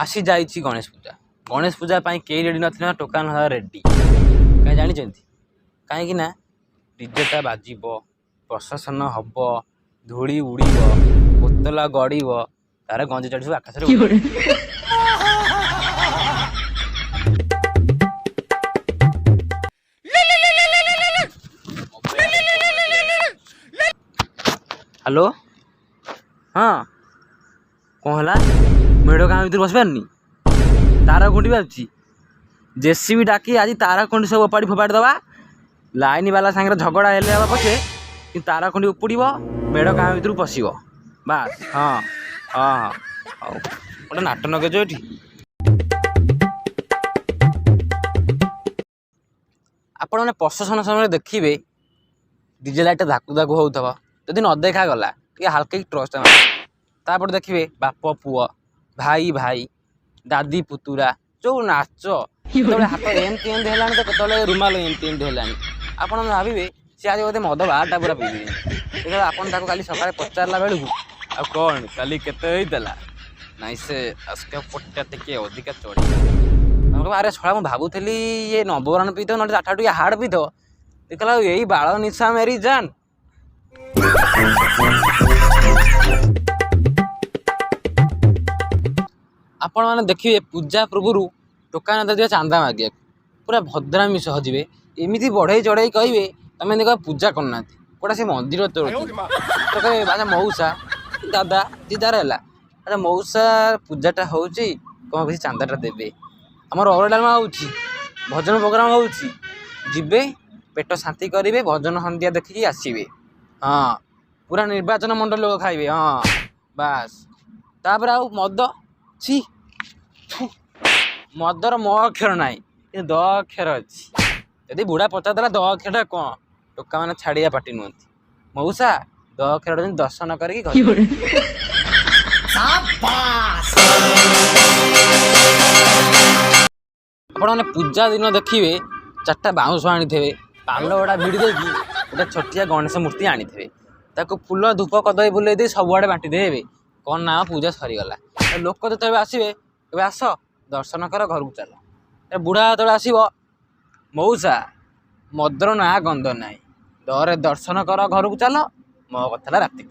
आसी जाइए गणेश पूजा कई रेडी ना टोकन रेडी कहीं जानते कहीं डीजेटा बाजिब प्रशासन हम धूली उड़ बोतल गड़ तार गंज चढ़ी सब आकाश हेलो हाँ कौन है मेढ़ गाँ भर बस पारनी तार खुंटी बाजू जेसीबी डाकी आज तार खुंटी सब ओपाड़ी फोपाड़ी दवा लाइन वाला सागर झगड़ा हेले पछे कि तार खुंटी उपुड़ मेढ़ गाँ भर पशिब बास हाँ हाँ हाँ गोटे नाट नगेज ये आपण मैंने प्रशासन समय देखिए डीजे लाइट धाकू धाकू होता जदि न देखा गला टे हाल्का ट्रस्ट तापर देखिए बाप पुओ भाई भाई दादी पुतुरा जो नाच हाथ एमती एमती है तो केतले रुमाल एमती एमती है आप भावे सी आज बोधे मद बारटा पूरा पी देखिए आपको काली सकाଳେ पचारा बेलू आ कौन काली केते नाई से आजका पट्टा टे अधिका चढ़ी अरे छड़ा मुझे भावुली ये नवबरण पीथ ना 8 टुकिया हार्ड पीथ देखला यही बाल निशा मेरी जान आपण मैंने देखिए पूजा पूर्व टोकान दिए चांदा मागे पूरा भद्रामी सहजे एमती बढ़ई चढ़ई कहे तुम देख पूजा करना गोटा से मंदिर तो कहे अच्छा मऊसा दादा दीदार है अच्छा मऊसा पूजाटा हो कौन किसी चांदाटा देवे आमर अरुआ डालमा हो भजन प्रोग्राम हो पेट शांति करेंगे भजन सन्ध्या देखिए आसवे हाँ पूरा निर्वाचन मंडल लोग खाइबे हाँ बास तापर आउ मद छी मदर म अक्षर ना द अक्षर अच्छी यदि बुढ़ा पचारदेला द अक्षर कौन टोका मैंने छाड़िया पार्टी नुहति मऊसा द अक्षर दर्शन करके आपने पूजा दिन देखिए 4टा बाउंश आनी पाल गुड़ा भिड़ी देकी गोटे छोटिया गणेश मूर्ति आनी ताको फूल धूप कदई बुले दे सबुआड़े बांटी देवे कौन ना पूजा सरीगला लोक जो आसवे ए आस दर्शन कर घर को चल बुढ़ा जो आसो मऊसा मदर ना गंध ना डरे दर्शन कर घर को चल मो कथा राति